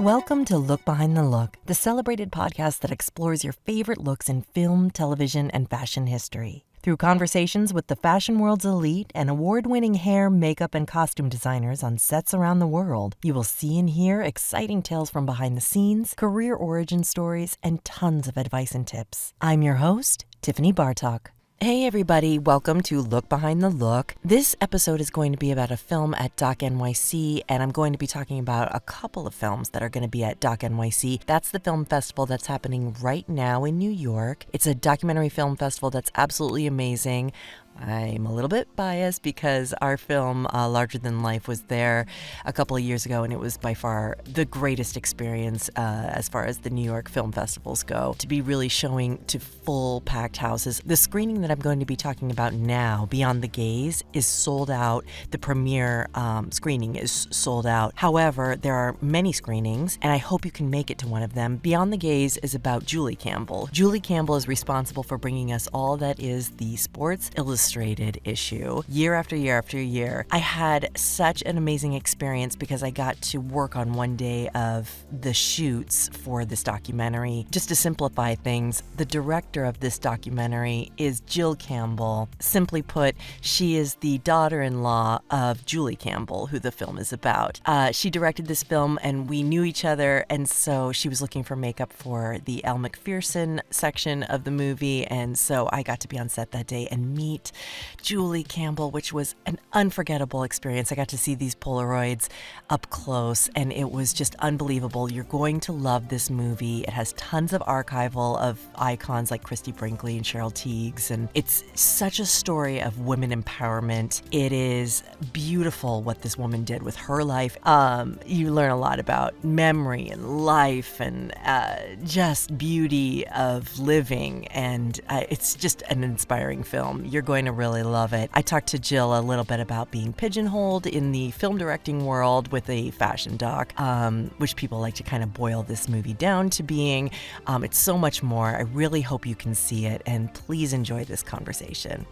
Welcome to Look Behind the Look, the celebrated podcast that explores your favorite looks in film, television, and fashion history. Through conversations with the fashion world's elite and award-winning hair, makeup, and costume designers on sets around the world, you will see and hear exciting tales from behind the scenes, career origin stories, and tons of advice and tips. I'm your host, Tiffany Bartok. Hey everybody, welcome to Look Behind the Look. This episode is going to be about a film at DOC NYC, and I'm going to be talking about a couple of films that are going to be at DOC NYC. That's the film festival that's happening right now in New York. It's a documentary film festival that's absolutely amazing. I'm a little bit biased because our film, Larger Than Life, was there a couple of years ago, and it was by far the greatest experience as far as the New York film festivals go, to be really showing to full packed houses. The screening that I'm going to be talking about now, Beyond the Gaze, is sold out. The premiere screening is sold out. However, there are many screenings, and I hope you can make it to one of them. Beyond the Gaze is about Jule Campbell. Jule Campbell is responsible for bringing us all that is the Sports Illustrated Issue year after year after year. I had such an amazing experience because I got to work on one day of the shoots for this documentary. Just to simplify things, the director of this documentary is Jill Campbell. Simply put, she is the daughter-in-law of Jule Campbell, who the film is about. She directed this film and we knew each other, and so she was looking for makeup for the Elle Macpherson section of the movie, and so I got to be on set that day and meet Jule Campbell, which was an unforgettable experience. I got to see these Polaroids up close, and it was just unbelievable. You're going to love this movie. It has tons of archival of icons like Christy Brinkley and Cheryl Tiegs, and it's such a story of women empowerment. It is beautiful what this woman did with her life. You learn a lot about memory and life and just beauty of living, and it's just an inspiring film. You're going to really love it. I talked to Jill a little bit about being pigeonholed in the film directing world with a fashion doc, which people like to kind of boil this movie down to being. It's so much more. I really hope you can see it, and please enjoy this conversation.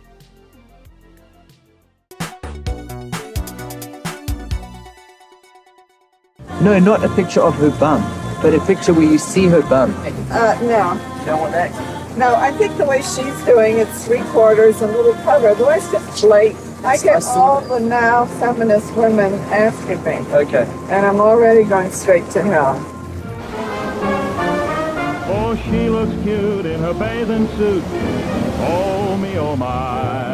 No, not a picture of her bum, but a picture where you see her bum. No. Don't want that. No, I think the way she's doing it's 3/4 and a little cover. The rest is late. I get all the now feminist women asking me. Okay. And I'm already going straight to hell. Oh, she looks cute in her bathing suit. Oh, me, oh, my.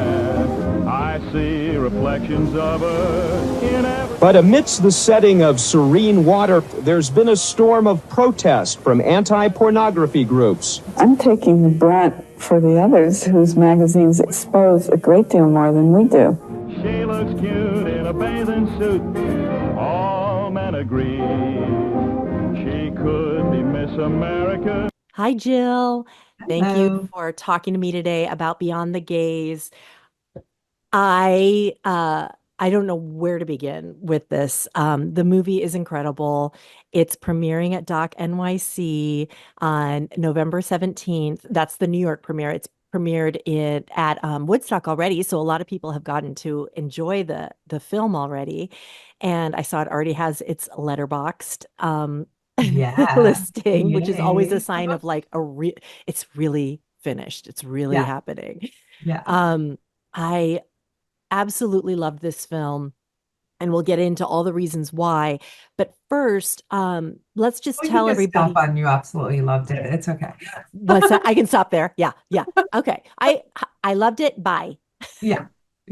I see reflections of her in every... But amidst the setting of serene water, there's been a storm of protest from anti-pornography groups. I'm taking the brunt for the others whose magazines expose a great deal more than we do. She looks cute in a bathing suit. All men agree she could be Miss America. Hi, Jill. Thank you for talking to me today about Beyond the Gaze. I don't know where to begin with this. The movie is incredible. It's premiering at DOC NYC on November 17th. That's the New York premiere. It's premiered at Woodstock already, so a lot of people have gotten to enjoy the film already. And I saw it already has its letterboxed listing, Yay. which is always a sign of like it's really finished. It's really happening. Yeah. I absolutely loved this film, and we'll get into all the reasons why. But first, let's just tell everybody. Stop on you absolutely loved it. It's okay. What's that? I can stop there. Yeah. Okay. I loved it. Bye. Yeah.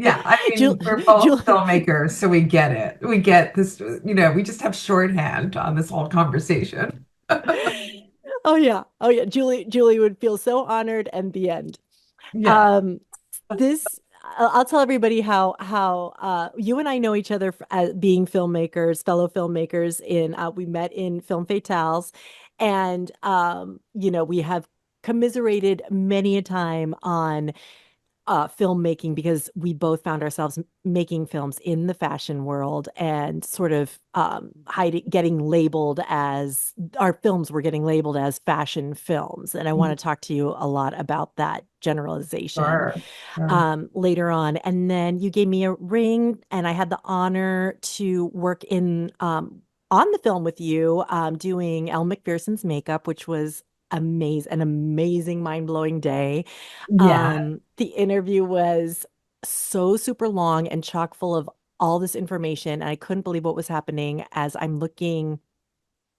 I mean, we're both filmmakers, so we get it. We get this. We just have shorthand on this whole conversation. Oh yeah. Julie would feel so honored. And the end. Yeah. I'll tell everybody how you and I know each other as being filmmakers, fellow filmmakers. We met in Film Fatales, and we have commiserated many a time on filmmaking, because we both found ourselves making films in the fashion world and sort of getting labeled as, our films were getting labeled as fashion films. And I want to talk to you a lot about that generalization later on. And then you gave me a ring, and I had the honor to work in on the film with you, doing Elle Macpherson's makeup, which was an amazing, mind-blowing day. Yeah. The interview was so super long and chock full of all this information. And I couldn't believe what was happening as I'm looking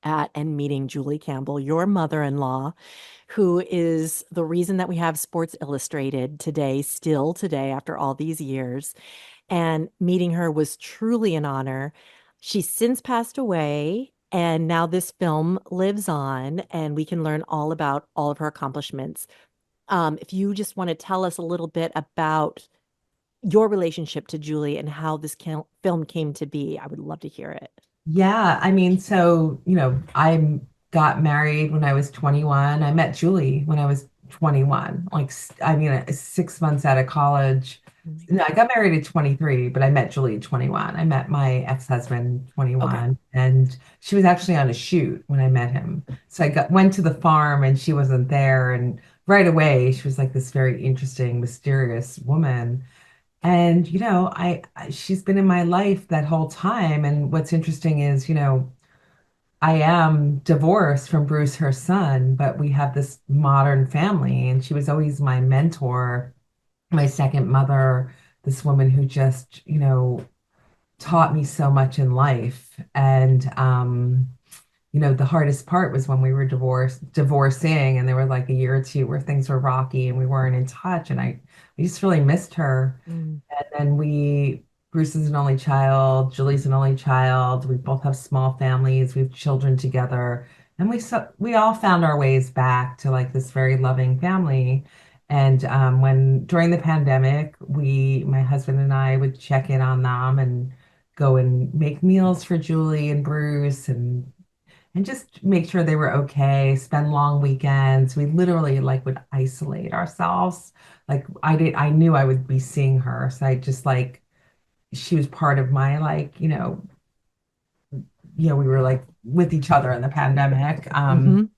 at and meeting Jule Campbell, your mother-in-law, who is the reason that we have Sports Illustrated today, still today, after all these years. And meeting her was truly an honor. She's since passed away, and now this film lives on, and we can learn all about all of her accomplishments. If you just want to tell us a little bit about your relationship to Julie and how this film came to be, I would love to hear it. Yeah, I mean, so, I got married when I was 21. I met Julie when I was 21. Like, 6 months out of college. No, I got married at 23, but I met Julie at 21. I met my ex-husband 21, and she was actually on a shoot when I met him. So went to the farm and she wasn't there, and right away she was like this very interesting, mysterious woman. And she's been in my life that whole time. And what's interesting is, I am divorced from Bruce, her son, but we have this modern family, and she was always my mentor, my second mother, this woman who just, taught me so much in life. And the hardest part was when we were divorcing, and there were like a year or two where things were rocky and we weren't in touch. And I just really missed her. And then Bruce is an only child, Julie's an only child. We both have small families. We have children together. And we all found our ways back to like this very loving family. And when during the pandemic, my husband and I would check in on them and go and make meals for Julie and Bruce and just make sure they were okay, spend long weekends. We literally like would isolate ourselves. Like I knew I would be seeing her. So I just like, she was part of my like, we were like with each other in the pandemic. And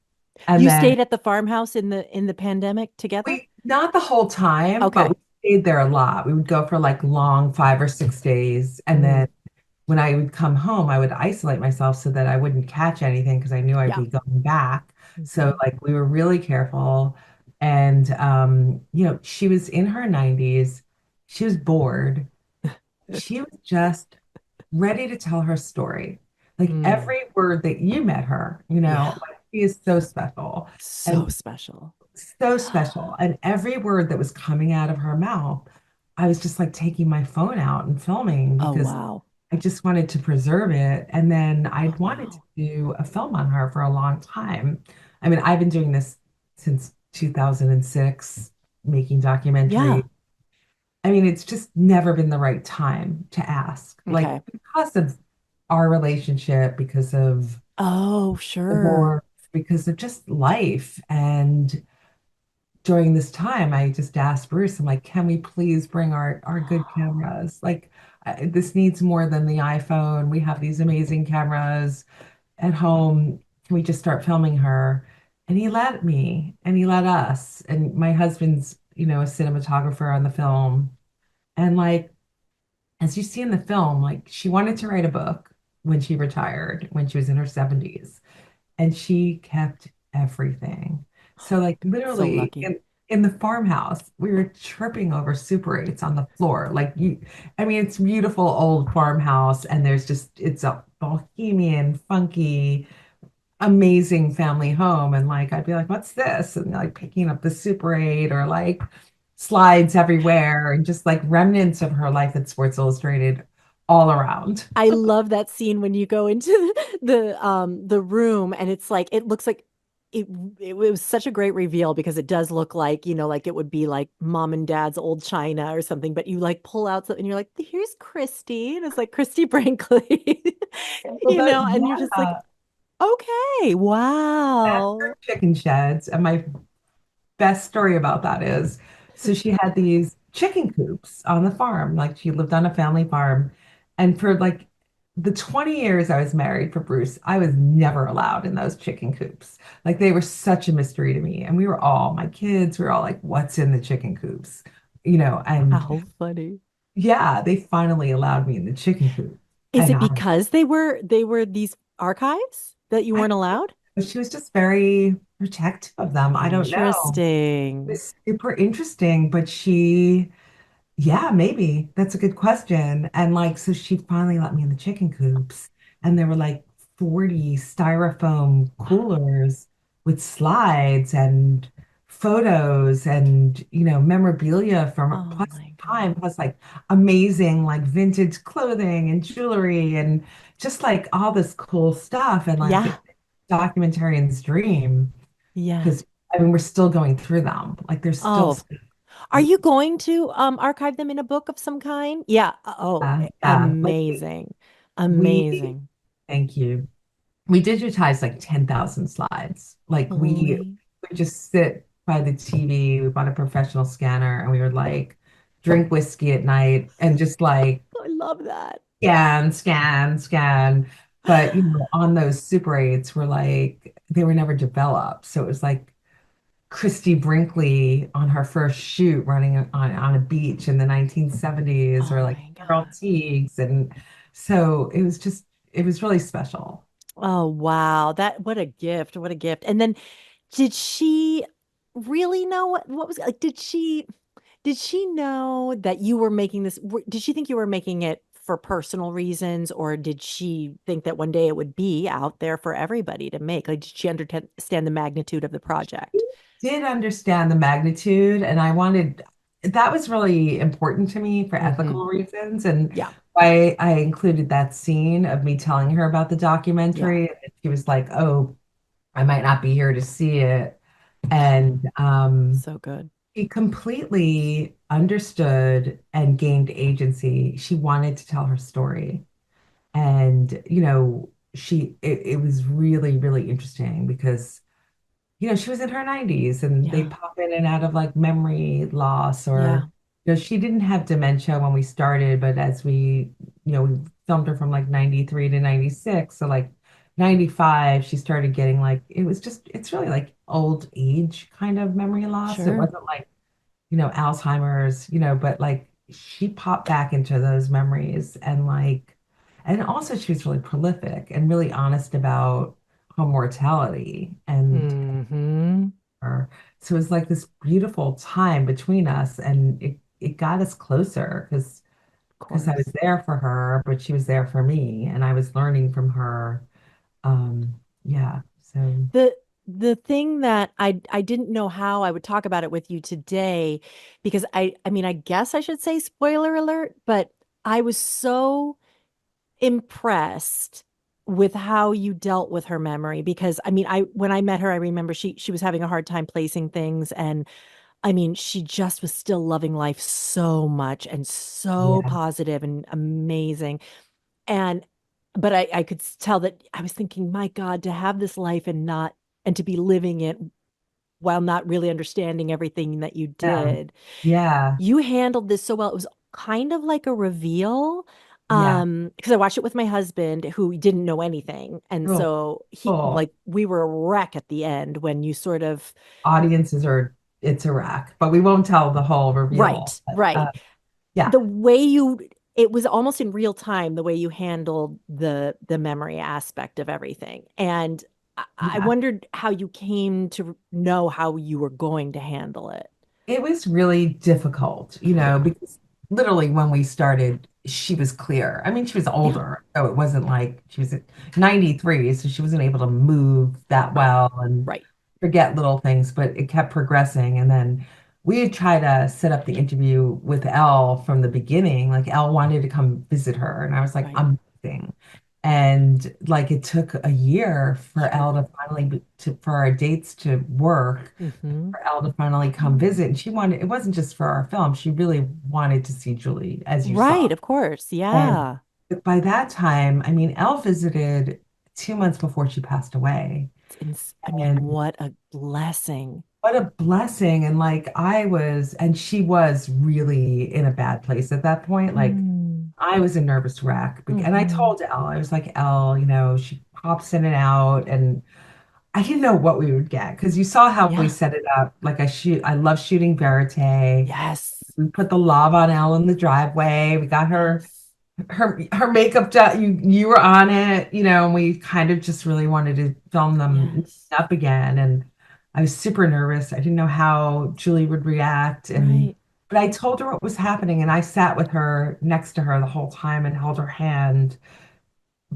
you stayed at the farmhouse in the pandemic together? Not the whole time, but we stayed there a lot. We would go for like long 5 or 6 days. And then when I would come home, I would isolate myself so that I wouldn't catch anything because I knew I'd be going back. So like we were really careful. And she was in her 90s. She was bored. She was just ready to tell her story. Like every word that you met her, like she is so special. So special. So special. And every word that was coming out of her mouth, I was just like taking my phone out and filming because I just wanted to preserve it. And then I'd wanted to do a film on her for a long time. I mean, I've been doing this since 2006, making documentaries. Yeah. I mean, it's just never been the right time to ask. Like because of our relationship, because of divorce, because of just life. And during this time, I just asked Bruce, I'm like, can we please bring our good cameras? Like, this needs more than the iPhone. We have these amazing cameras at home. Can we just start filming her? And he let me, and he let us. And my husband's, a cinematographer on the film. And like, as you see in the film, like she wanted to write a book when she retired, when she was in her 70s. And she kept everything. So like literally in the farmhouse, we were tripping over Super 8s on the floor. Like it's a beautiful old farmhouse, and it's a bohemian, funky, amazing family home. And like I'd be like, what's this? And like picking up the Super 8 or like slides everywhere and just like remnants of her life at Sports Illustrated all around. I love that scene when you go into the room and it's like it looks like it was such a great reveal because it does look like, like it would be like mom and dad's old china or something, but you like pull out something and you're like, here's Christy. And it's like Christy Brinkley, and you're just like, okay, wow. That's her chicken sheds. And my best story about that is, so she had these chicken coops on the farm. Like she lived on a family farm. And for like the 20 years I was married for Bruce, I was never allowed in those chicken coops. Like they were such a mystery to me. And my kids were all like, what's in the chicken coops? And how funny. Yeah, they finally allowed me in the chicken coop. Is it because they were these archives that you I, weren't allowed? she was just very protective of them. I don't know. Interesting. It's super interesting, but yeah, maybe that's a good question. And like, so she finally let me in the chicken coops, and there were like 40 styrofoam coolers with slides and photos and, memorabilia from Oh plus my time, God. plus like amazing, like vintage clothing and jewelry and just like all this cool stuff. And like, Yeah. documentarian's dream, Yeah. because I mean, we're still going through them. Like, there's still Oh, are you going to archive them in a book of some kind? Yeah. Oh, yeah, like amazing. we Amazing. thank you. We digitized like 10,000 slides. Like we Holy. would just sit by the TV. We bought a professional scanner and we would like drink whiskey at night and just like I love that. scan. But on those Super 8s were like they were never developed. So it was like Christy Brinkley on her first shoot running on a beach in the 1970s, Oh or like my Carol God. Teagues. And so it was really special. Oh wow. That what a gift. What a gift. And then did she really know what was like did she know that you were making this did she think you were making it for personal reasons, or did she think that one day it would be out there for everybody to make? Like did she understand the magnitude of the project? Did understand the magnitude, and that was really important to me for Hmm. ethical reasons. And Yeah. I included that scene of me telling her about the Yeah. documentary. And she was like, "Oh, I might not be here to see it." And So good. she completely understood and gained agency. She wanted to tell her story. And, it was really, really interesting because she was in her 90s and they Yeah. pop in and out of like memory loss, Yeah. or, she didn't have dementia when we started, but as we filmed her from like 93 to 96. So like 95, she started getting like, it's really like old age kind of memory loss. It Sure. wasn't like, Alzheimer's, but like she popped back into those memories and like, and also she was really prolific and really honest about her mortality and Hmm. her. So it was like this beautiful time between us, and it got us closer Of because I was course. there for her, but she was there for me, and I was learning from her. Yeah. So The thing that I didn't know how I would talk about it with you today, because I mean I guess I should say spoiler alert, but I was so impressed with how you dealt with her memory, because I mean I when I met her I remember she was having a hard time placing things, and I mean she just was still loving life so much and so yeah, positive and amazing. And but I could tell that I was thinking, my God, to have this life and to be living it while not really understanding everything that you yeah, did. yeah, You handled this so well. It was kind of like a reveal. yeah. Because I watched it with my husband who didn't know anything. And Cool, so he cool. like we were a wreck at the end when you sort of Audiences are it's a rack, but we won't tell the whole reveal. right, right. Yeah, The way you it was almost in real time the way you handled the memory aspect of everything. And I yeah. wondered how you came to know how you were going to handle it. It was really difficult, because literally when we started, she was clear. I mean, she was Yeah, older, so it wasn't like she was at 93, so she wasn't able to move that right, well and right, forget little things, but it kept progressing. And then we had tried to set up the interview with Elle from the beginning. Like Elle wanted to come visit her, and I was like, right. I'm moving. And like it took a year for Elle Sure. to for our dates to work, Hmm. for Elle to finally come visit. And she wanted, it wasn't just for our film. She really wanted to see Julie, as you saw. Right, of course. And Yeah. by that time, I mean, Elle visited 2 months before she passed away. I mean, And what a blessing. what a blessing. And like and she was really in a bad place at that point. Like Mm. I was a nervous wreck. And I Hmm. told Elle, I was like, Elle, she pops in and out. And I didn't know what we would get because you saw how we Yeah. set it up. Like I love shooting verite. Yes. We put the lava on Elle in the driveway. We got her Yes. her makeup you were on it, and we kind of just really wanted to film them Yes. up again. And I was super nervous. I didn't know how Julie would react. Right. But I told her what was happening, and I sat with her next to her the whole time and held her hand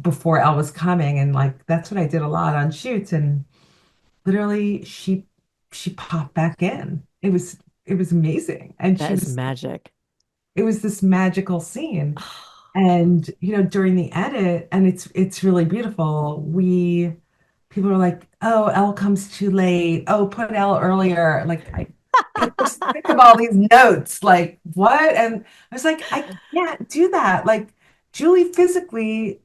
before Elle was coming. And like that's what I did a lot on shoots. And literally she popped back in. It was amazing. And That is magic. it was this magical scene. And during the edit, and it's really beautiful, people were like, oh, Elle comes too late. Oh, put Elle earlier. Like I just think of all these notes, like what? And I was like, I can't do that. Like Julie physically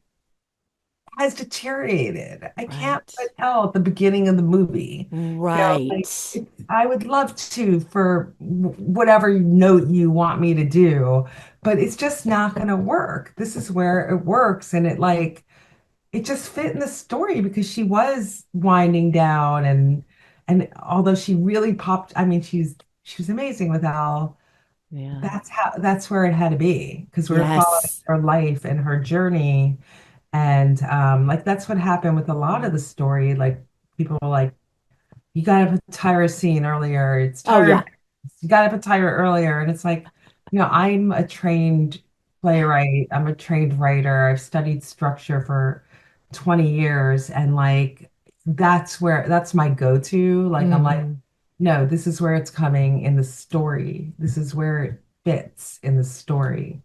has deteriorated. I can't Right. put Elle at the beginning of the movie. Like Right. I would love to for whatever note you want me to do, but it's just not going to work. This is where it works, and it just fit in the story because she was winding down, and although she really popped, I mean, she was amazing with Al. Yeah. That's where it had to be because we were following Yes. her life and her journey. And like that's what happened with a lot of the story. Like people were like, you gotta put Tyra scene earlier. It's Oh tired. yeah. You gotta put Tyra earlier. And it's like, I'm a trained playwright. I'm a trained writer. I've studied structure for 20 years. And like that's my go-to. Like I'm like, Mhm. no, this is where it's coming in the story. This is where it fits in the story.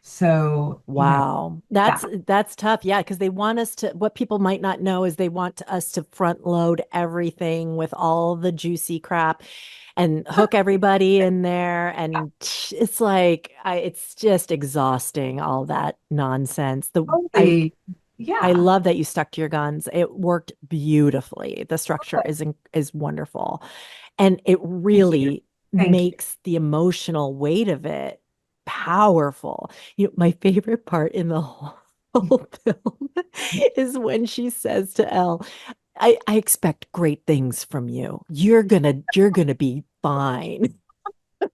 So, Wow. yeah. That's tough. Yeah, because they want us to, what people might not know is they want us to front load everything with all the juicy crap and hook everybody in there. And it's like it's just exhausting, all that nonsense. Totally. I Yeah. love that you stuck to your guns. It worked beautifully. The structure is wonderful. And it Thank you. really Thank you. makes the emotional weight of it powerful. My favorite part in the whole film is when she says to Elle, I expect great things from you. You're gonna be fine.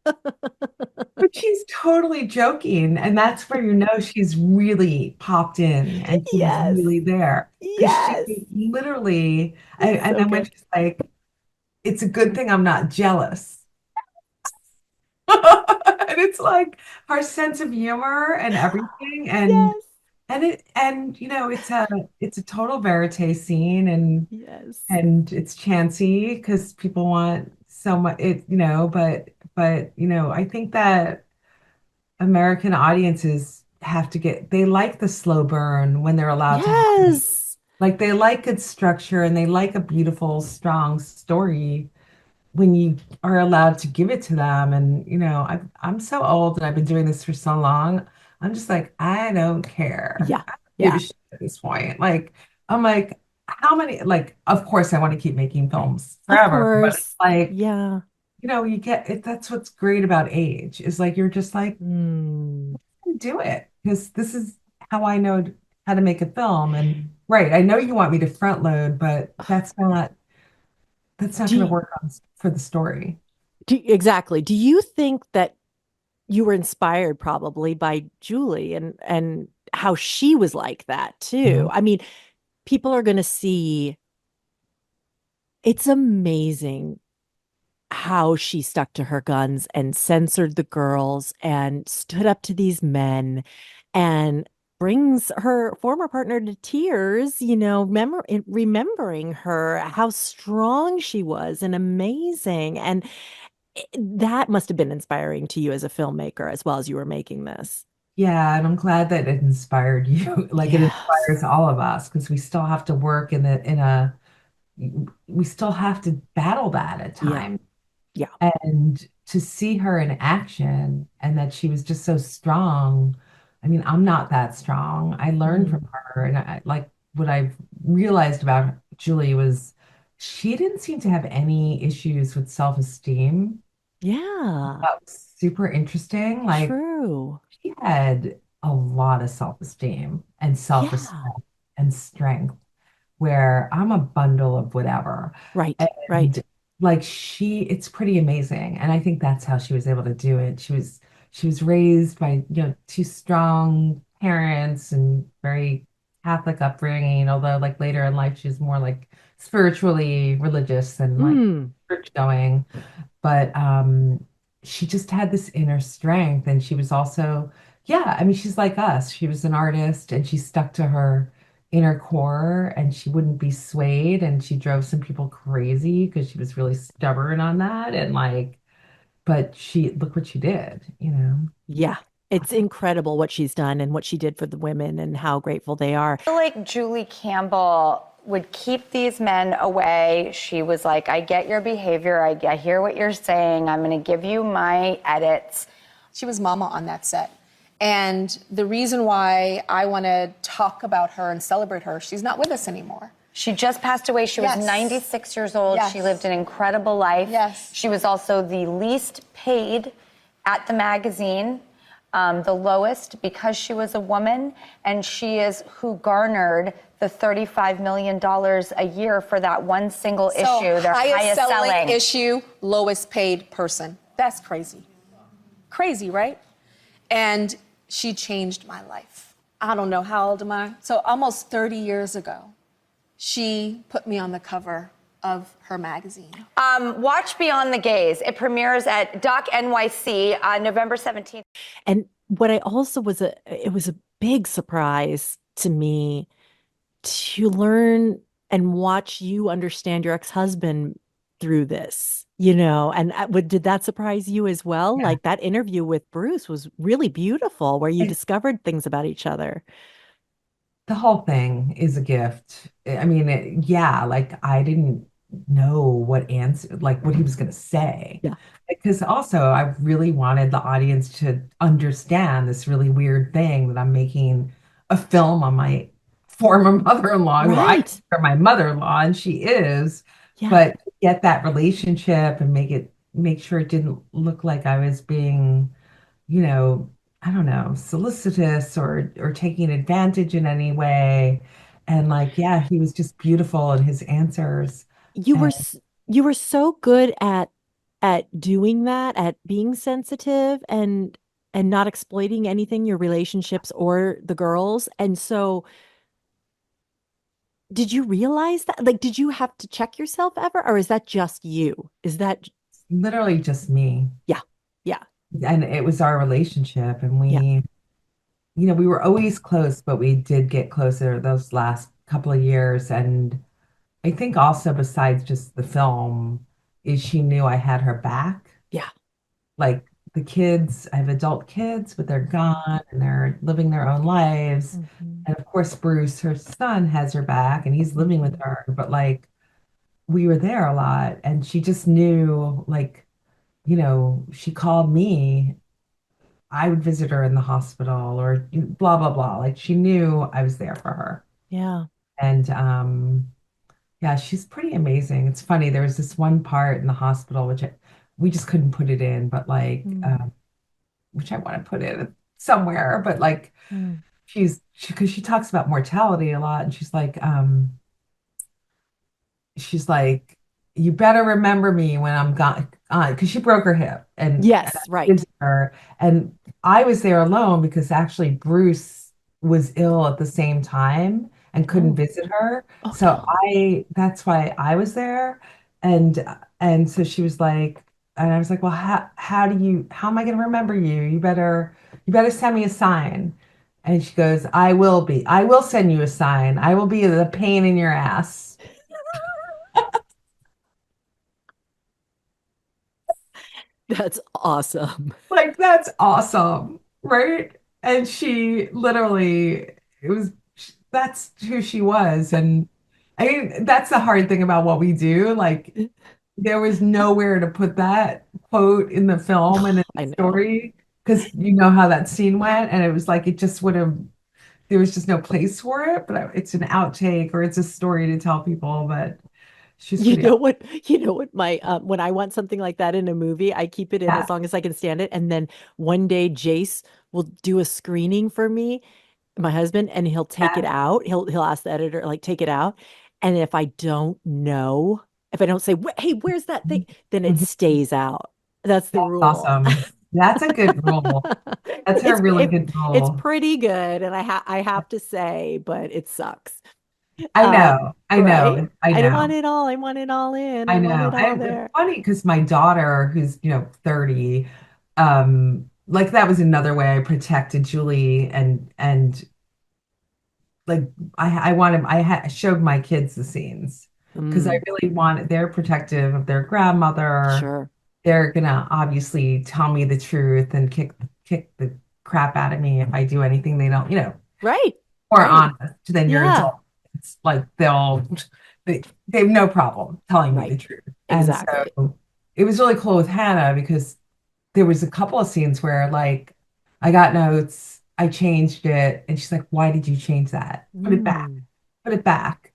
But she's totally joking. And that's where she's really popped in and she's Yes. really there. Because she Yes. literally, It's and so then when good. she's like, it's a good thing I'm not jealous. And it's like her sense of humor and everything. Yes. It's a total verite scene Yes. and it's chancy because people want so much but I think that American audiences they like the slow burn when they're allowed to have it. Yes. Like they like good structure and they like a beautiful, strong story when you are allowed to give it to them. And I'm so old and I've been doing this for so long. I'm just like, I don't care. Yeah. I don't give a Yeah. shit at this point. Like, I'm like, how many, like, of course I want to keep making films Of forever, but it's course. like, Yeah. you get it. That's what's great about age is like, you're just like, Mm. do it because this is how I know how to make a film. And right, I know you want me to front load, but that's not Do going to you, work for the story. exactly. Do you think that you were inspired probably by Julie and how she was like that too? Mhm. I mean, people are going to see it's amazing how she stuck to her guns and censored the girls and stood up to these men and brings her former partner to tears, remembering her, how strong she was and amazing. And that must have been inspiring to you as a filmmaker as well as you were making this. Yeah, and I'm glad that it inspired you. Like it Yes. inspires all of us because we still have to work we still have to battle that at Yeah. times. Yeah. And to see her in action and that she was just so strong. I mean, I'm not that strong. I learned Mm. from her. And like what I've realized about Julie was she didn't seem to have any issues with self-esteem. Yeah. That was super interesting. Like True. she had a lot of self-esteem and Yeah. self-respect and strength where I'm a bundle of whatever. Right. And Right. like it's pretty amazing. And I think that's how she was able to do it. She was raised by, two strong parents and very Catholic upbringing, although like later in life she's more like spiritually religious and like Mm. church going. But she just had this inner strength, and she was also, yeah, I mean, she's like us. She was an artist, and she stuck to her inner core, and she wouldn't be swayed, and she drove some people crazy because she was really stubborn on that, and like, but she look what she did, you know. Yeah. It's incredible what she's done and what she did for the women and how grateful they are. I feel like Jule Campbell would keep these men away. She was like, I get your behavior. I hear what you're saying. I'm going to give you my edits. She was mama on that set. And the reason why I want to talk about her and celebrate her, she's not with us anymore. She just passed away. She was 96 years old. Yes. She lived an incredible life. Yes. She was also the least paid at the magazine, the lowest because she was a woman, and she is who garnered the $35 million a year for that one single issue, their highest selling issue, lowest paid person. That's crazy. Crazy, right? And she changed my life. I don't know, how old am I? So almost 30 years ago, she put me on the cover of her magazine. Watch Beyond the Gaze. It premieres at DOC NYC on November 17th. And what I also it was a big surprise to me to learn and watch you understand your ex-husband through this, you know, and did that surprise you as well? Yeah. Like that interview with Bruce was really beautiful where you discovered things about each other. The whole thing is a gift. I mean, yeah, like I didn't know what answer, like what he was going to say. Yeah. Because also I really wanted the audience to understand this really weird thing that I'm making a film on my former mother-in-law, who I Right. consider my mother-in-law, and she is, Yeah. but get that relationship and make sure it didn't look like I was being, you know, I don't know, solicitous or taking advantage in any way. And like, yeah, he was just beautiful in his answers. You were so good at doing that, at being sensitive and not exploiting anything, your relationships or the girls. And so did you realize that? Like, did you have to check yourself ever? Or is that just you? Is that Literally just me. Yeah. Yeah. And it was our relationship. And we, Yeah. you know, we were always close, but we did get closer those last couple of years. And I think also besides just the film is she knew I had her back. Yeah. Like the kids, I have adult kids, but they're gone and they're living their own lives. Mhm. And of course, Bruce, her son, has her back and he's living with her. But like we were there a lot, and she just knew, like, you know, she called me. I would visit her in the hospital or blah, blah, blah. Like she knew I was there for her. Yeah. And yeah, she's pretty amazing. It's funny. There was this one part in the hospital, we just couldn't put it in, but like, which I want to put in somewhere, but like, because she talks about mortality a lot, and she's like, you better remember me when I'm gone, because she broke her hip, and Yes, and I right. visited her, and I was there alone because actually Bruce was ill at the same time and couldn't visit her. Oh, So that's why I was there. And so she was like, and I was like, well, how am I going to remember you? You better send me a sign. And she goes, I will send you a sign. I will be the pain in your ass. That's awesome. Like, that's awesome, right? And she literally, that's who she was. And I mean, that's the hard thing about what we do. Like, there was nowhere to put that quote in the film and in I the know. story, because you know how that scene went. And it was like, it just would have, there was just no place for it. But it's an outtake or it's a story to tell people. But she's You pretty know what? You know what? My when I want something like that in a movie, I keep it in Yeah. as long as I can stand it. And then one day Jace will do a screening for me, my husband, and he'll take it out. He'll ask the editor, like, take it out. And if I don't know, if I don't say, hey, where's that thing? Then it Mhm. stays out. That's the rule. Awesome. That's a good rule. That's a really good It's goal. pretty good, and I have to say, but it sucks. I know. I Right? know. I I don't want know. it all. I want it all in. I I want know. it all And it's there. funny because my daughter, who's, 30, like that was another way I protected Julie and like I wanted showed my kids the scenes because I Mm, really wanted they're protective of their grandmother. sure. They're gonna obviously tell me the truth and kick the crap out of me if I do anything they don't, Right. more Right. honest than your Yeah. adult. It's like they have no problem telling me Right. the truth. And Exactly. so it was really cool with Hannah because there was a couple of scenes where like I got notes, I changed it, and she's like, "Why did you change that? Put it back, Mm, put it back."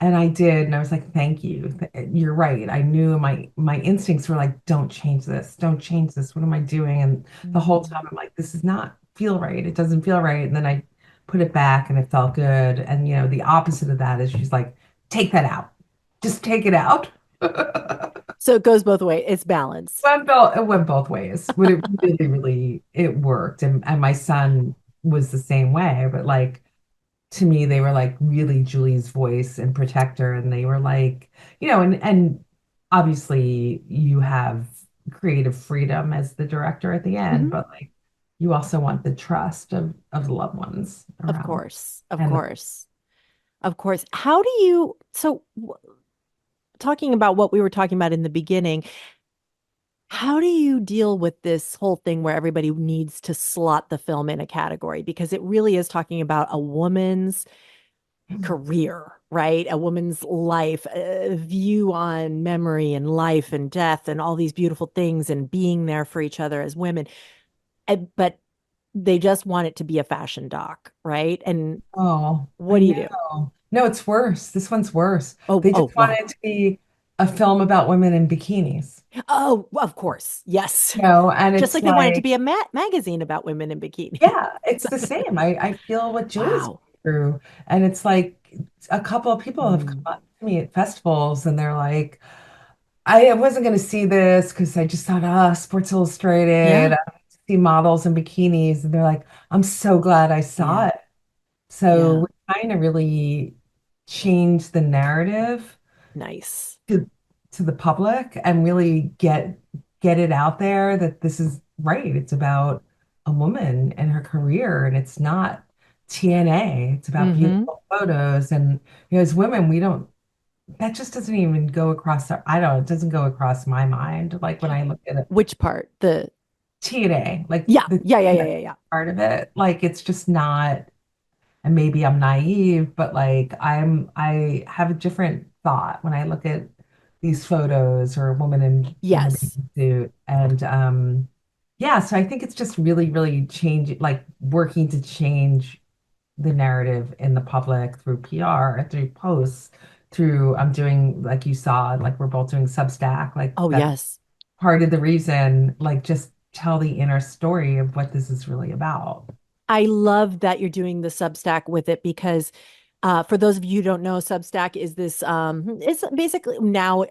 And I did, and I was like, "Thank you. You're right." I knew my instincts were like, "Don't change this. Don't change this. What am I doing?" And the whole mm. time I'm like, "This is not feel right. It doesn't feel right." And then I put it back, and it felt good. And the opposite of that is she's like, "Take that out. Just take it out." So it goes both ways. It's balanced. It went both ways. But it really, really, it worked. And my son was the same way. But like to me, they were like really Julie's voice and protector. And they were like, and obviously you have creative freedom as the director at the end, Mhm. but like you also want the trust of the loved ones Of around. course. Of And course. Of course. How do you, so talking about what we were talking about in the beginning, how do you deal with this whole thing where everybody needs to slot the film in a category? Because it really is talking about a woman's career, right? A woman's life, a view on memory and life and death and all these beautiful things and being there for each other as women. But they just want it to be a fashion doc, right? And oh, what I do you do? know. No, it's worse. This one's worse. Oh, They oh, just want well. it to be a film about women in bikinis. Oh, of course. Yes. And Just it's like they want it to like, be a magazine about women in bikinis. yeah, it's the same. I feel what Julie's Wow. going through. And it's like a couple of people have come Mm. up to me at festivals and they're like, I wasn't going to see this because I just thought, Sports Illustrated, Yeah. I see models in bikinis. And they're like, I'm so glad I saw Yeah. it. So Yeah. we're trying to really change the narrative Nice. to the public and really get it out there that this is right. It's about a woman and her career, and it's not TNA. It's about Mm-hmm. beautiful photos. And as women, we don't. That just doesn't even go across our. I don't. It doesn't go across my mind. Like when I look at it, Which part? The TNA, like yeah, the yeah, yeah, yeah, TNA yeah, yeah. part of it, like it's just not. And maybe I'm naive, but like I have a different thought when I look at these photos or a woman in a Yes. bathing suit. And yeah, so I think it's just really, really change like working to change the narrative in the public through PR, through posts, through I'm doing like you saw, like we're both doing Substack, like Oh, that's yes. part of the reason, like just tell the inner story of what this is really about. I love that you're doing the Substack with it because for those of you who don't know, Substack is this it's basically now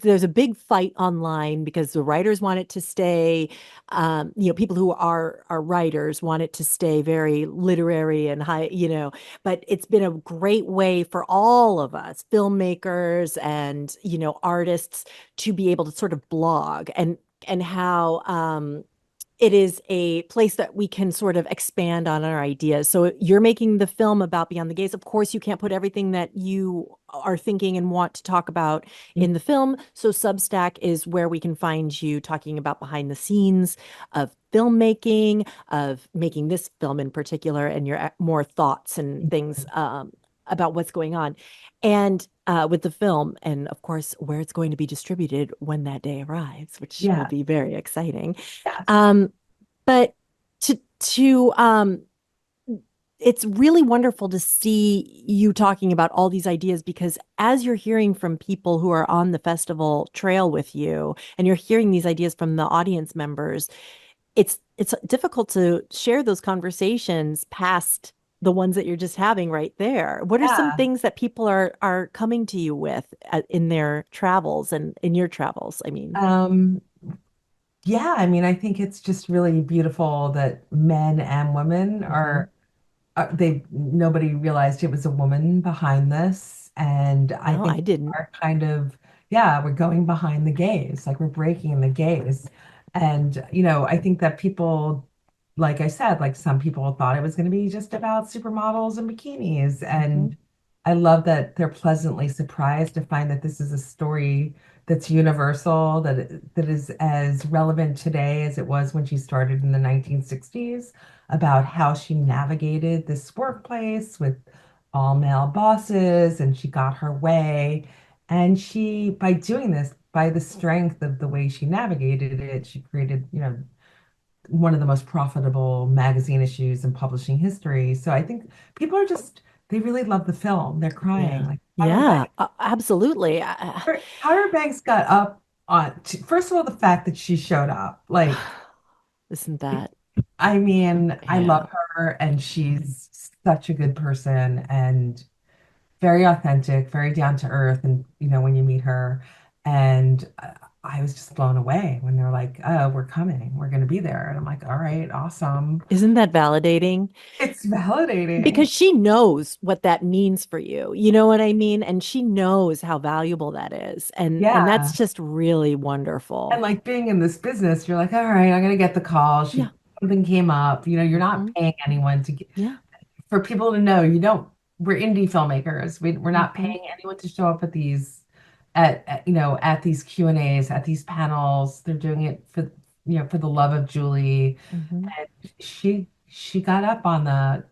there's a big fight online because the writers want it to stay people who are writers want it to stay very literary and high, but it's been a great way for all of us filmmakers and artists to be able to sort of blog and how it is a place that we can sort of expand on our ideas. So you're making the film about Beyond the Gaze. Of course, you can't put everything that you are thinking and want to talk about in the film. So Substack is where we can find you talking about behind the scenes of filmmaking, of making this film in particular, and your more thoughts and things about what's going on. And with the film, and of course, where it's going to be distributed when that day arrives, which will Yeah. be very exciting. Yes. But to it's really wonderful to see you talking about all these ideas because as you're hearing from people who are on the festival trail with you and you're hearing these ideas from the audience members, it's difficult to share those conversations past the ones that you're just having right there. What are some Yeah. things that people are coming to you with in their travels and in your travels? I mean, Um, Yeah, I mean, I think it's just really beautiful that men and women they nobody realized it was a woman behind this. And I No, think I didn't. we're kind of, yeah, we're going behind the gaze, like we're breaking the gaze. And, I think that people, like I said, like some people thought it was going to be just about supermodels and bikinis. And I love that they're pleasantly surprised to find that this is a story that's universal, that is as relevant today as it was when she started in the 1960s, about how she navigated this workplace with all male bosses and she got her way. And she, by doing this, by the strength of the way she navigated it, she created, one of the most profitable magazine issues in publishing history. So I think people are just, they really love the film. They're crying. Yeah. Like Yeah, absolutely. Tyra Banks got up on, first of all, the fact that she showed up. Like, Isn't that? I mean, I Yeah. love her and she's such a good person and very authentic, very down to earth. And, when you meet her, and I was just blown away when they're like, oh, we're coming, we're going to be there. And I'm like, all right, awesome. Isn't that validating? It's validating. Because she knows what that means for you. You know what I mean? And she knows how valuable that is. And that's Yeah. just really And wonderful. like being in this business, you're like, all right, I'm going to get the call. Yeah. Something came up, you're not Hmm. paying anyone to get, Yeah. for people to know you don't, we're indie filmmakers. We're not Hmm. paying anyone to show up at these, at these Q&As, at these panels. They're doing it for, for the love of Julie. Hmm. And she got up on the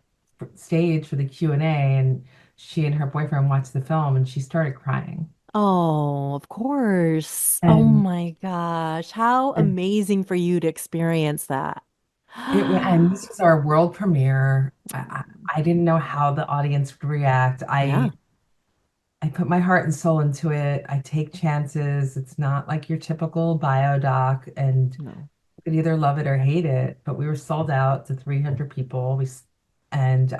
stage for the Q&A, and she and her boyfriend watched the film and she started crying. Oh, of course. Oh And my gosh. How and amazing for you to experience that. and this was our world premiere. I didn't know how the audience would react. Yeah. I put my heart and soul into it. I take chances. It's not like your typical bio doc, and No. you could either love it or hate it. But we were sold out to 300 people. And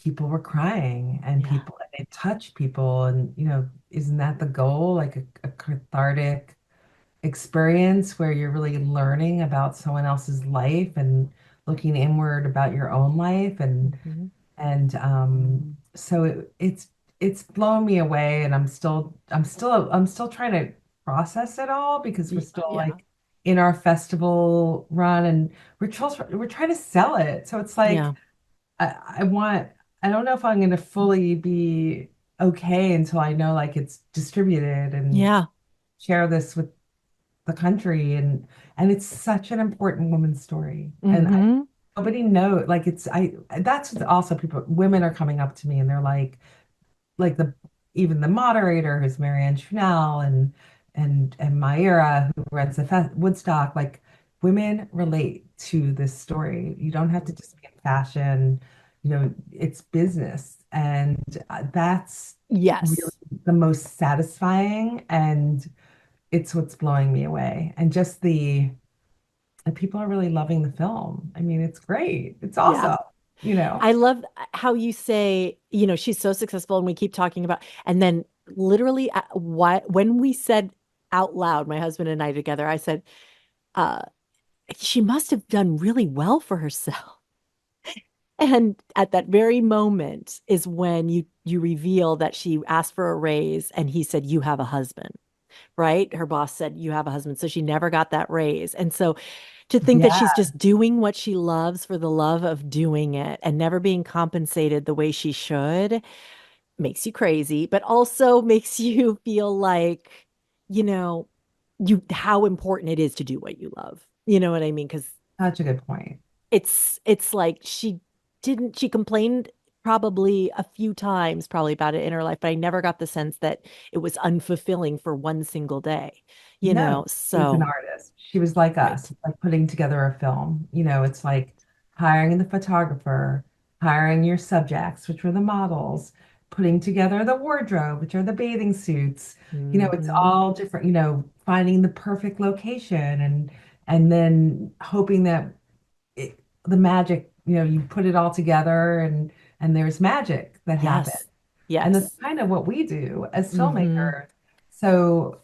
people were crying, and Yeah. people, and it touched people. And isn't that the goal? Like a cathartic experience where you're really learning about someone else's life and looking inward about your own life. And Hmm. so it's blown me away, and I'm still trying to process it all, because we're still Yeah. like in our festival run, and we're trying to sell it. So it's like Yeah. I want, I don't know if I'm going to fully be okay until I know like it's distributed and Yeah. share this with the country. And it's such an important woman's story. And Hmm. nobody knows, like that's also, people, women are coming up to me and they're like even the moderator, who's Marianne Chanel, and Myra, who runs the Woodstock. Like, women relate to this story. You don't have to just be in fashion, it's business. And that's really Yes. the most satisfying, and it's what's blowing me away. And just the people are really loving the film. I mean, it's great. It's Yeah. awesome, you know. I love how you say, she's so successful, and we keep talking about, and then literally, when we said out loud, my husband and I together, I said, uh, she must have done really well for herself. And at that very moment is when you reveal that she asked for a raise, and he said, "You have a husband." Right? Her boss said, "You have a husband." So she never got that raise. And so to think that Yeah. she's just doing what she loves for the love of doing it and never being compensated the way she should makes you crazy, but also makes you feel like, you know, how important it is to do what you love. You know what I mean? Because Such a good point. it's like she complained probably a few times probably about it in her life, but I never got the sense that it was unfulfilling for one single day, No, she was an so artist. She was like us, right. like putting together a film. It's like hiring the photographer, hiring your subjects, which were the models, putting together the wardrobe, which are the bathing suits. It's Hmm. all different, finding the perfect location, and then hoping that the magic, you put it all together, and there's magic that happens. Yes. And that's Yes. kind of what we do as Hmm. filmmakers. So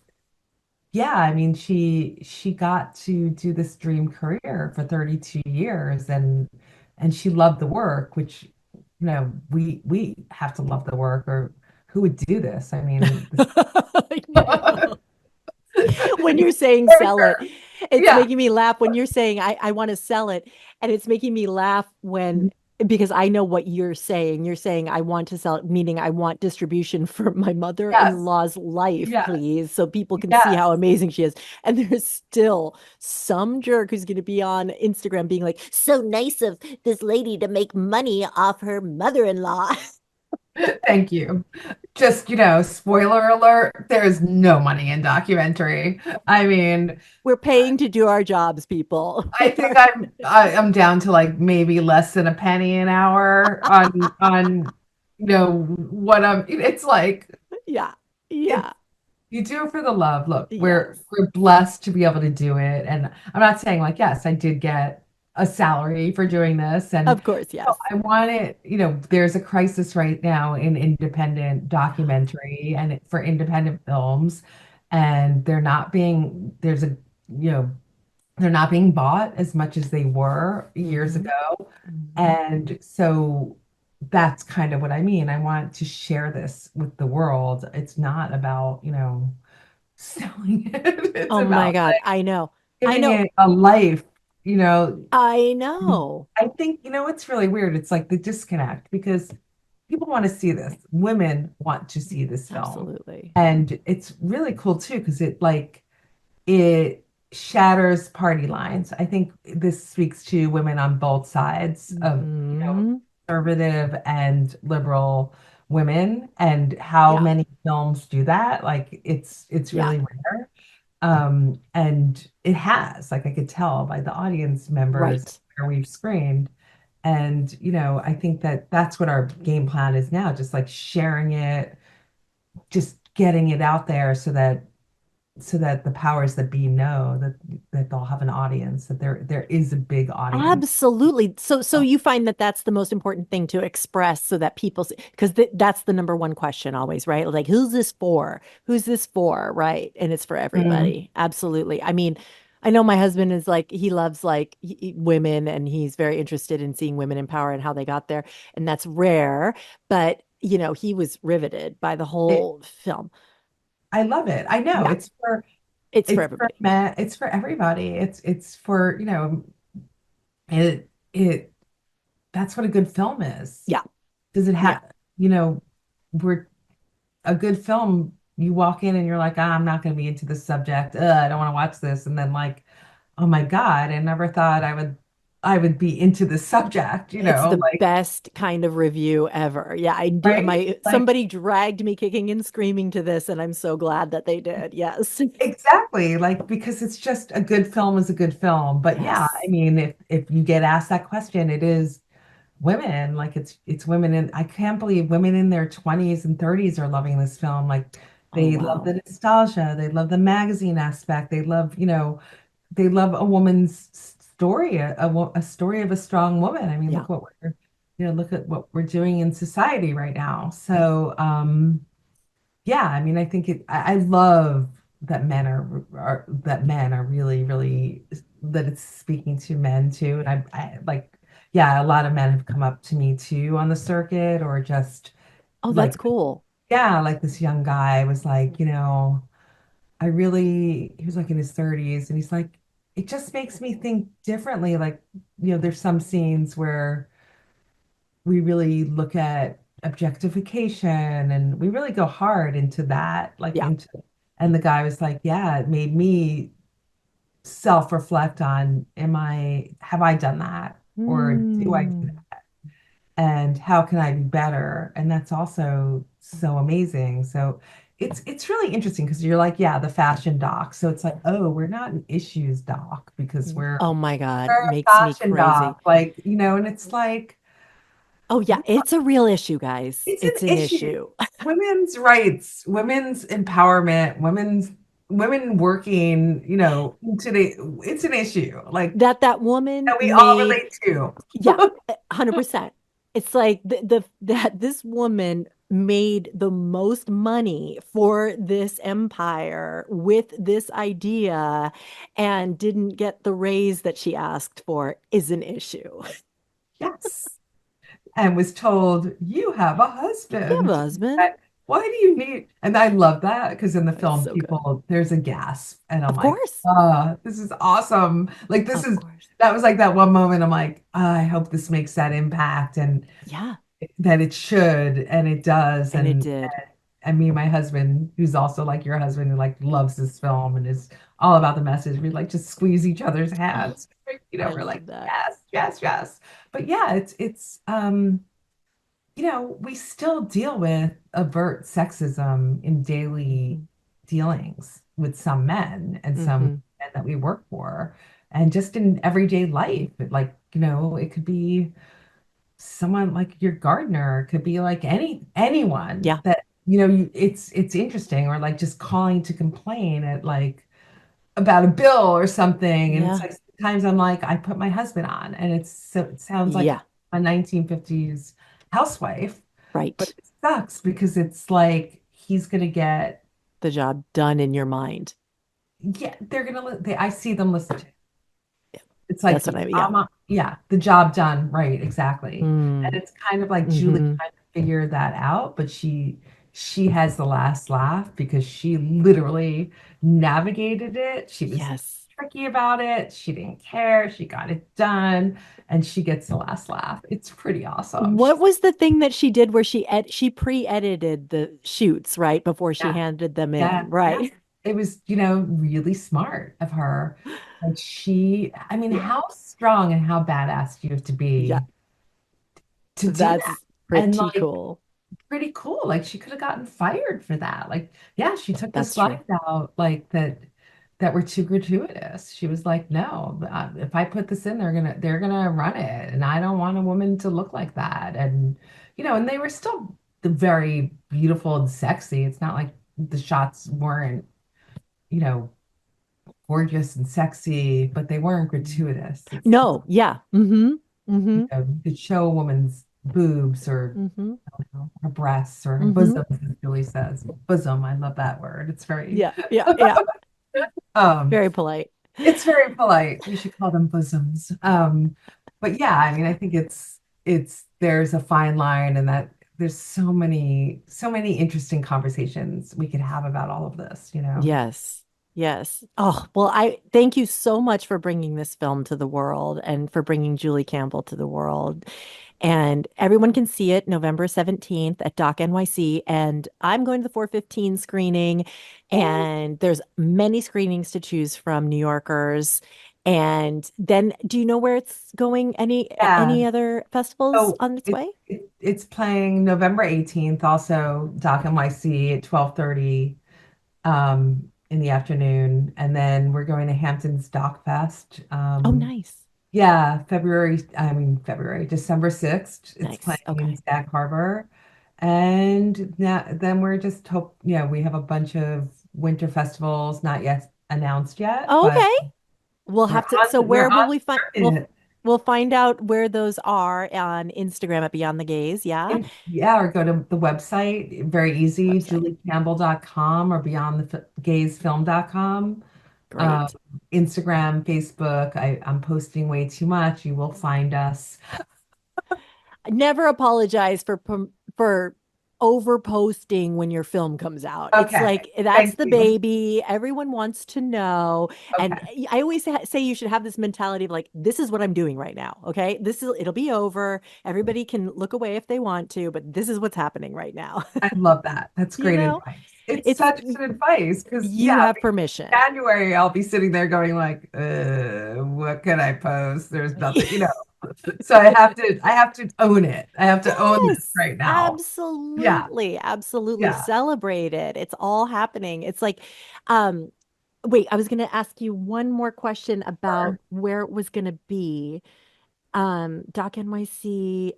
yeah, I mean, she got to do this dream career for 32 years, and she loved the work, which, we have to love the work, or who would do this? I mean, I know. When you're saying sell it, it's yeah. making me laugh when you're saying I want to sell it. And it's making me laugh because I know what you're saying. You're saying I want to sell it, meaning I want distribution for my Yes. mother-in-law's life, Yes. please, so people can see Yes. how amazing she is. And there's still some jerk who's going to be on Instagram being like, so nice of this lady to make money off her mother-in-law. Thank you. Just, spoiler alert, there's no money in documentary. I mean, We're paying to do our jobs, people. I think I'm down to like maybe less than a penny an hour on what it's like. Yeah. Yeah. You do it for the love. Look, Yes. we're blessed to be able to do it. And I'm not saying like, yes, I did get a salary for doing this. And Of course, yes. I want it, there's a crisis right now in independent documentary and for independent films, and they're not being bought as much as they were years ago. And so that's kind of what I mean. I want to share this with the world. It's not about, selling it. It's Oh my about God, like I know. giving it a life, I know. I think, it's really weird. It's like the disconnect because people want to see this. Women want to see this film. Absolutely. And it's really cool too, because it shatters party lines. I think this speaks to women on both sides of, conservative and liberal women, and how many films do that. Like it's really rare. And it has, like I could tell by the audience members where we've screened. And, I think that's what our game plan is now, just like sharing it, just getting it out there so that the powers that be know that they'll have an audience, that there is a big audience. Absolutely. So you find that that's the most important thing to express so that people, because that's the number one question always, right? Like, who's this for? Who's this for? Right. And it's for everybody. Absolutely. I mean, I know my husband is like, he loves like women, and he's very interested in seeing women in power and how they got there. And that's rare, but he was riveted by the whole film. I love it. I know. Yeah. It's for everybody. It's for everybody. It's for, it that's what a good film is. Yeah. Does it have, we're a good film, you walk in and you're like, I'm not going to be into this subject. I don't want to watch this. And then like, oh my God, I never thought I would be into this subject, It's the best kind of review ever. Yeah, I do. Right? Somebody dragged me kicking and screaming to this, and I'm so glad that they did. Yes. Exactly. Like, because it's just a good film is a good film. But yeah, I mean, if you get asked that question, it is women. Like it's women, and I can't believe women in their 20s and 30s are loving this film. Like they love the nostalgia, they love the magazine aspect, they love, they love a woman's story, a story of a strong woman. I mean, look at what we're doing in society right now. So, yeah, I mean, I think I love that men are really, really, that it's speaking to men too. And I like, yeah, a lot of men have come up to me too on the circuit, or just, that's cool. Yeah, like this young guy was like, he was like in his 30s, and he's like, it just makes me think differently. Like, there's some scenes where we really look at objectification and we really go hard into that, and the guy was like, yeah, it made me self-reflect on, have I done that? Or do I do that? And how can I be better? And that's also so amazing. So it's really interesting because you're like, yeah, the fashion doc. So it's like, oh, we're not an issues doc because we're, oh my God, we're makes me crazy. Doc. Like, and it's like, oh yeah, it's a real issue, guys. It's an issue. Women's rights, women's empowerment, women working, today, it's an issue. Like that woman that we all relate to. Yeah, 100%. It's like that this woman made the most money for this empire with this idea and didn't get the raise that she asked for is an issue. Yes. And was told, you have a husband. You have a husband. Why do you need? And I love that because in the film, so people, there's a gasp. And I'm Of like, course. this is awesome. Like, this Of is, course. that was like that one moment. I'm like, I hope this makes that impact and Yeah. that it should. And it does. And it did. And me and my husband, who's also like your husband, who like loves this film and is all about the message, we like just squeeze each other's hands. You know, I we're love like, that. yes, yes, yes. But yeah, it's you know, we still deal with overt sexism in daily dealings with some men and some men that we work for, and just in everyday life. Like, you know, it could be someone like your gardener, it could be like anyone Yeah. that, you know, it's interesting, or like just calling to complain at like about a bill or something. And Yeah. it's like sometimes I'm like, I put my husband on, and it sounds like Yeah. a 1950s housewife. Right. But it sucks because it's like he's gonna get The job done in your mind. yeah, they're gonna I see them listen to. It's like That's what I yeah, the job done, right, exactly. And Mm. it's kind of like Julie Mhm. kind of figured that out, but she has the last laugh because she literally navigated it. She was Yes. tricky about it. She didn't care. She got it done, and she gets the last laugh. It's pretty awesome. What was the thing that she did where she pre-edited the shoots, right, before she Yeah. handed them Yeah, in, right? it was, you know, really smart of her. Like I mean, how strong and how badass do you have to be Yeah. to do That's that? pretty And like, cool. pretty cool. Like, she could have gotten fired for that. Like, yeah, she took the That's true. slides out like that were too gratuitous. She was like, no, if I put this in, they're gonna run it, and I don't want a woman to look like that. And you know, and they were still very beautiful and sexy. It's not like the shots weren't, you know, gorgeous and sexy, but they weren't gratuitous. No, yeah. Mm-hmm. Mm-hmm. You know, you could show a woman's boobs or Mm-hmm. I don't know, her breasts or her Mhm. bosom, as Julie says. Bosom, I love that word. It's very Yeah, yeah, yeah. Very polite. it's very polite. We should call them bosoms. But yeah, I mean, I think there's a fine line, and that there's so many interesting conversations we could have about all of this, you know. Yes. Yes. Oh, well, I thank you so much for bringing this film to the world and for bringing Julie Campbell to the world. And everyone can see it November 17th at DOC NYC. And I'm going to the 4:15 screening. And there's many screenings to choose from, New Yorkers. And then do you know where it's going? Any other festivals So on its way? it's playing November 18th, also DOC NYC at 12:30 in the afternoon. And then we're going to Hampton's Doc Fest. Oh, nice. Yeah, December 6th. It's Nice. playing in Okay. Sag Harbor. And then we're just we have a bunch of winter festivals not yet announced yet, Oh, but okay. We'll have to. So we're where will on we find? target. We'll find out where those are on Instagram at Beyond the Gaze. Yeah. Yeah, or go to the website. Very easy, Website. juliecampbell.com or beyondthegazefilm.com. Great. Instagram, Facebook. I'm posting way too much. You will find us. Never apologize for over posting when your film comes out. It's Okay. like that's Thank the you. baby. Everyone wants to know. And Okay. I always say you should have this mentality of like, this is what I'm doing right now. Okay. It'll be over. Everybody can look away if they want to, but this is what's happening right now. I love that. That's You great know? advice. It's such good advice because You have permission. January I'll be sitting there going like, what can I post? There's nothing, you know. So I have to own it. I have to own this right now. Absolutely. Absolutely. Yeah. Celebrate it. It's all happening. It's like, wait, I was going to ask you one more question about where it was going to be. Doc NYC.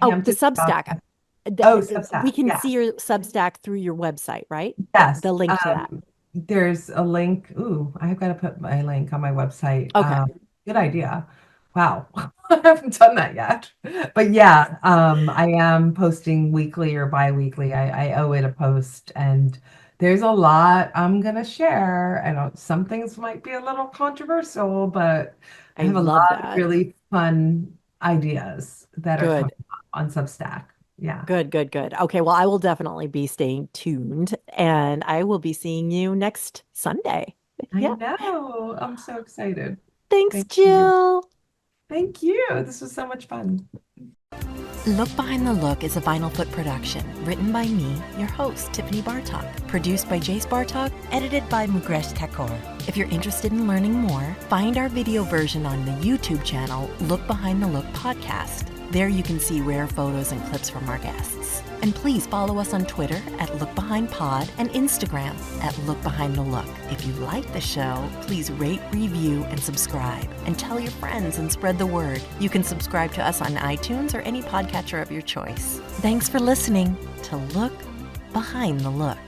Oh, the Substack. Substack. We can Yeah. see your Substack through your website, right? Yes. The link to that. There's a link. Ooh, I've got to put my link on my website. Okay. Good idea. Wow. I haven't done that yet. But yeah, I am posting weekly or bi-weekly. I owe it a post, and there's a lot I'm gonna share. And some things might be a little controversial, but I have a love lot of that. really fun ideas that are Good. coming up on Substack. Yeah. Good. Okay, well, I will definitely be staying tuned, and I will be seeing you next Sunday. I Yeah. know. I'm so excited. Thanks, Thank you. Jill. Thank you. This was so much fun. Look Behind the Look is a Vinyl Foot production, written by me, your host, Tiffany Bartok, produced by Jace Bartok, edited by Mugresh Thakor. If you're interested in learning more, find our video version on the YouTube channel, Look Behind the Look Podcast. There you can see rare photos and clips from our guests. And please follow us on Twitter at LookBehindPod and Instagram at LookBehindTheLook. If you like the show, please rate, review, and subscribe. And tell your friends and spread the word. You can subscribe to us on iTunes or any podcatcher of your choice. Thanks for listening to Look Behind the Look.